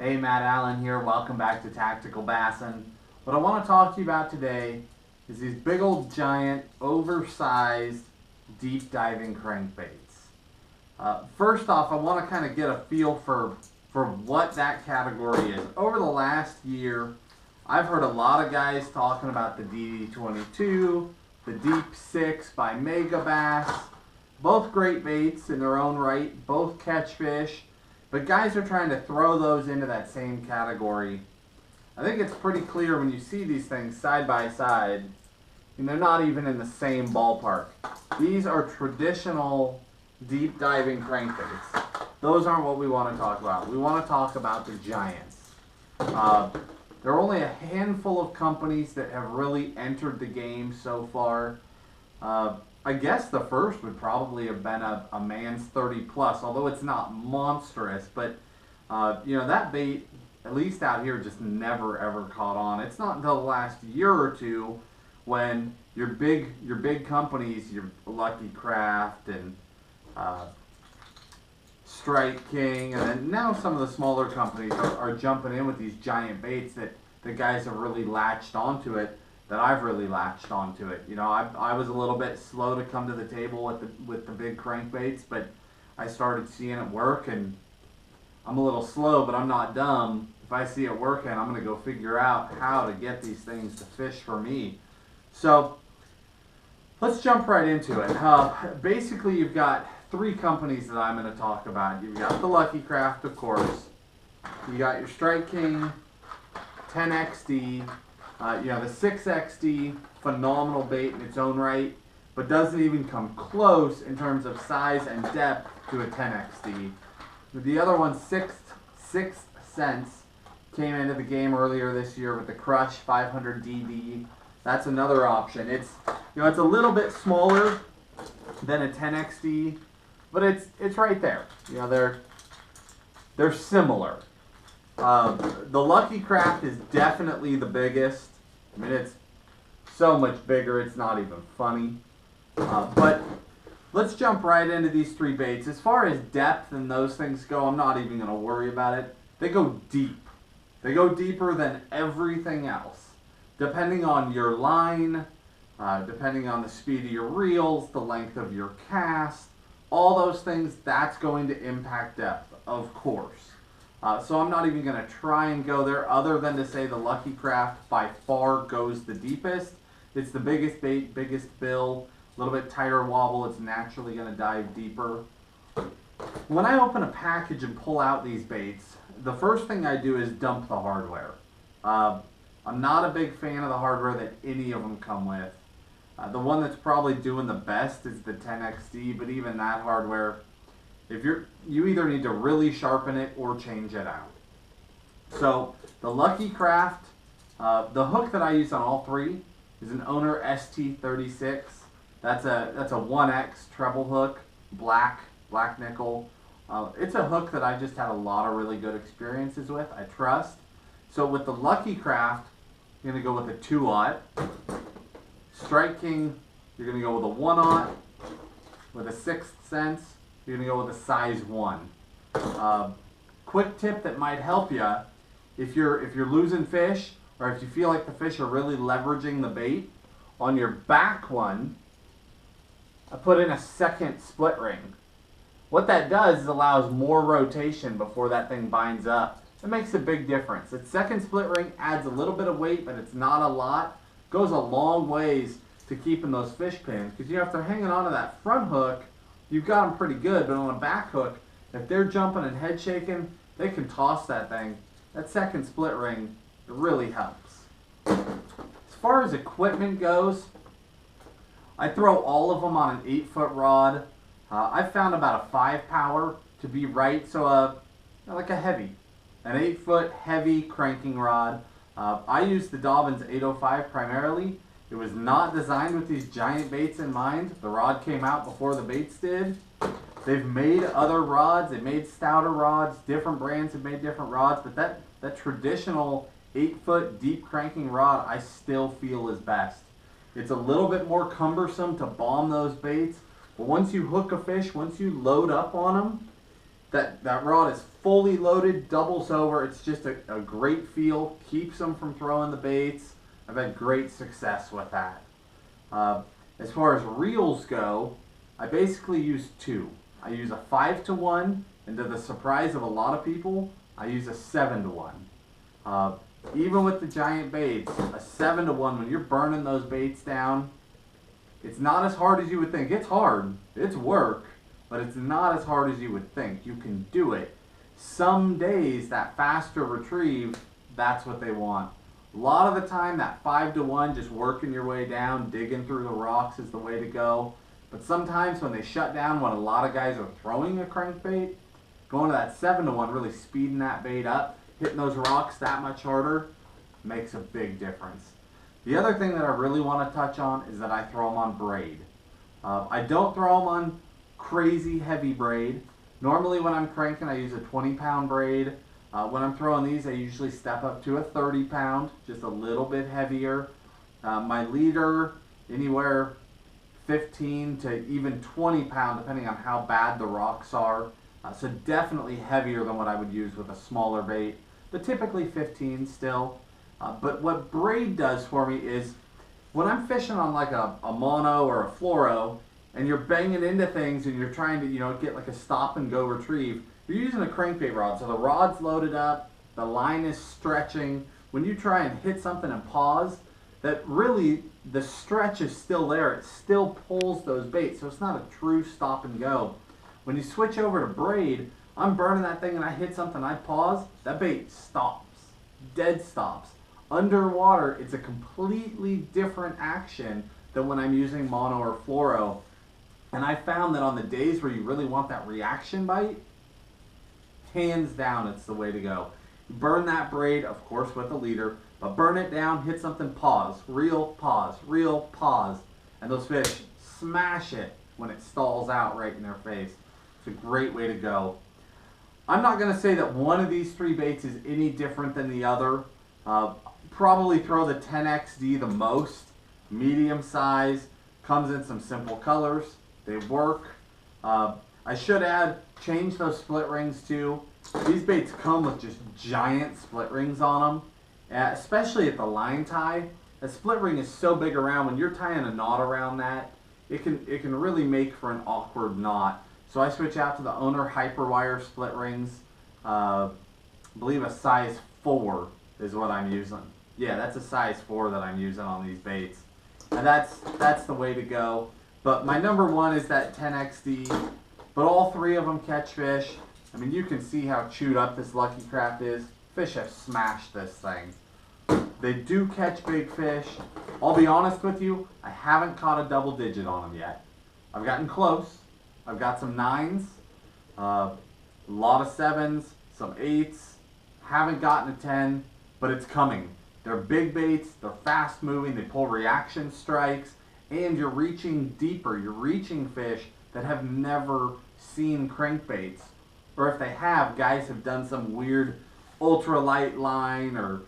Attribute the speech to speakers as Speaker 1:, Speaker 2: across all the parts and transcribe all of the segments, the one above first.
Speaker 1: Hey, Matt Allen here. Welcome back to Tactical Bassin. What I want to talk to you about today is these big old giant, oversized, deep diving crankbaits. First off, I want to kind of get a feel for what that category is. Over the last year, I've heard a lot of guys talking about the DD22, the Deep 6 by Megabass. Both great baits in their own right, both catch fish. But guys are trying to throw those into that same category. I think it's pretty clear when you see these things side by side, and they're not even in the same ballpark. These are traditional deep diving crankbaits. Those aren't what we want to talk about. We want to talk about the giants. There are only a handful of companies that have really entered the game so far. I guess the first would probably have been a Man's 30 plus, although it's not monstrous. But that bait, at least out here, just never ever caught on. It's not until the last year or two when your big companies, your Lucky Craft and Strike King, and then now some of the smaller companies are jumping in with these giant baits that the guys have really latched onto it. That I've really latched onto it. I was a little bit slow to come to the table with the big crankbaits, but I started seeing it work, and I'm a little slow, but I'm not dumb. If I see it working, I'm gonna go figure out how to get these things to fish for me. So let's jump right into it. Basically, you've got three companies that I'm gonna talk about. You've got the Lucky Craft, of course. You got your Strike King, 10XD. The 6XD, phenomenal bait in its own right, but doesn't even come close in terms of size and depth to a 10XD. The other one, Sixth Sense, came into the game earlier this year with the Crush 500 DD. That's another option. It's a little bit smaller than a 10XD, but it's right there. They're similar. The Lucky Craft is definitely the biggest. I mean, it's so much bigger, it's not even funny. But let's jump right into these three baits. As far as depth and those things go, I'm not even going to worry about it. They go deep. They go deeper than everything else. Depending on your line, depending on the speed of your reels, the length of your cast, all those things, that's going to impact depth, of course. So I'm not even going to try and go there other than to say the Lucky Craft by far goes the deepest. It's the biggest bait, biggest bill, a little bit tighter wobble. It's naturally going to dive deeper. When I open a package and pull out these baits, the first thing I do is dump the hardware. I'm not a big fan of the hardware that any of them come with. The one that's probably doing the best is the 10XD, but even that hardware, you either need to really sharpen it or change it out. So the Lucky Craft, the hook that I use on all three is an Owner ST36. That's a 1X treble hook, black nickel. It's a hook that I've just had a lot of really good experiences with. I trust. So with the Lucky Craft, you're gonna go with a 2-aught. Strike King, you're gonna go with a 1-aught. With a Sixth Sense, you're going to go with a size 1. Quick tip that might help you, if you're losing fish, or if you feel like the fish are really leveraging the bait, on your back one, I put in a second split ring. What that does is allows more rotation before that thing binds up. It makes a big difference. That second split ring adds a little bit of weight, but it's not a lot. Goes a long ways to keeping those fish pinned, because if they're hanging onto that front hook, you've got them pretty good, but on a back hook, if they're jumping and head shaking, they can toss that thing. That second split ring, it really helps. As far as equipment goes, I throw all of them on an 8-foot rod. I've found about a 5-power to be right, so like a heavy, an 8-foot heavy cranking rod. I use the Dobbins 805 primarily. It was not designed with these giant baits in mind. The rod came out before the baits did. They've made other rods. They made stouter rods. Different brands have made different rods. But that traditional 8-foot deep cranking rod I still feel is best. It's a little bit more cumbersome to bomb those baits. But once you hook a fish, once you load up on them, That rod is fully loaded, doubles over. It's just a great feel, keeps them from throwing the baits. I've had great success with that. As far as reels go, I basically use two. I use a 5-to-1, and to the surprise of a lot of people, I use a 7-to-1. Even with the giant baits, a 7-to-1, when you're burning those baits down, it's not as hard as you would think. It's hard, it's work, but it's not as hard as you would think. You can do it. Some days, that faster retrieve, that's what they want. A lot of the time, that 5-to-1, just working your way down, digging through the rocks is the way to go. But sometimes when they shut down, when a lot of guys are throwing a crankbait, going to that 7-to-1, really speeding that bait up, hitting those rocks that much harder, makes a big difference. The other thing that I really want to touch on is that I throw them on braid. I don't throw them on crazy heavy braid. Normally when I'm cranking, I use a 20-pound braid. When I'm throwing these, I usually step up to a 30-pound, just a little bit heavier. My leader, anywhere 15 to even 20-pound, depending on how bad the rocks are. So definitely heavier than what I would use with a smaller bait, but typically 15 still. But what braid does for me is, when I'm fishing on like a mono or a fluoro, and you're banging into things and you're trying to, get like a stop and go retrieve, you're using a crankbait rod. So the rod's loaded up, the line is stretching. When you try and hit something and pause, that really, the stretch is still there. It still pulls those baits. So it's not a true stop and go. When you switch over to braid, I'm burning that thing and I hit something, I pause, that bait stops. Dead stops. Underwater, it's a completely different action than when I'm using mono or fluoro. And I found that on the days where you really want that reaction bite, hands down, it's the way to go. Burn that braid, of course, with a leader, but burn it down, hit something, pause, reel, pause, and those fish smash it when it stalls out right in their face. It's a great way to go. I'm not going to say that one of these three baits is any different than the other. Probably throw the 10XD the most. Medium size, comes in some simple colors. They work. I should add, change those split rings too. These baits come with just giant split rings on them, especially at the line tie. A split ring is so big around, when you're tying a knot around that, it can really make for an awkward knot. So I switch out to the Owner Hyperwire split rings. I believe a size 4 is what I'm using. Yeah, that's a size 4 that I'm using on these baits. And that's the way to go. But my number one is that 10XD. But all three of them catch fish. I mean, you can see how chewed up this Lucky Craft is. Fish have smashed this thing. They do catch big fish. I'll be honest with you, I haven't caught a double digit on them yet. I've gotten close. I've got some 9s, a lot of 7s, some 8s. Haven't gotten a 10, but it's coming. They're big baits, they're fast moving, they pull reaction strikes, and you're reaching deeper. You're reaching fish that have never seen crankbaits. Or if they have, guys have done some weird ultralight line or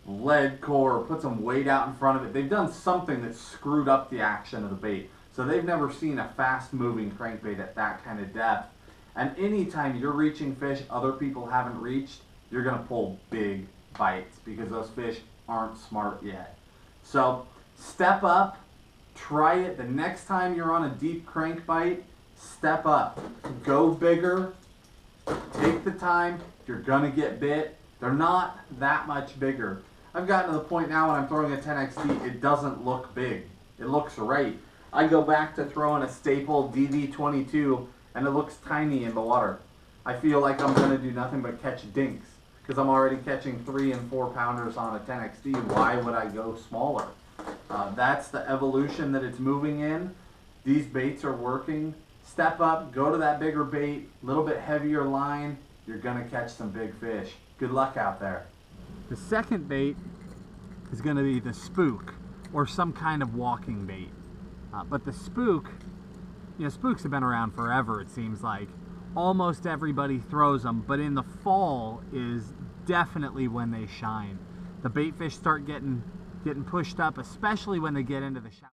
Speaker 1: lead core, or put some weight out in front of it. They've done something that screwed up the action of the bait. So they've never seen a fast-moving crankbait at that kind of depth. And anytime you're reaching fish other people haven't reached, you're going to pull big bites because those fish aren't smart yet. So step up, try it. The next time you're on a deep crankbite, step up. Go bigger. Take the time. You're going to get bit. They're not that much bigger. I've gotten to the point now when I'm throwing a 10XD, it doesn't look big. It looks right. I go back to throwing a staple DD22 and it looks tiny in the water. I feel like I'm going to do nothing but catch dinks because I'm already catching 3 and 4 pounders on a 10XD. Why would I go smaller? That's the evolution that it's moving in. These baits are working. Step up, go to that bigger bait, a little bit heavier line. You're going to catch some big fish. Good luck out there. The second bait is going to be the spook, or some kind of walking bait. But the spook, spooks have been around forever, it seems like. Almost everybody throws them, but in the fall is definitely when they shine. The bait fish start getting pushed up, especially when they get into the shallow.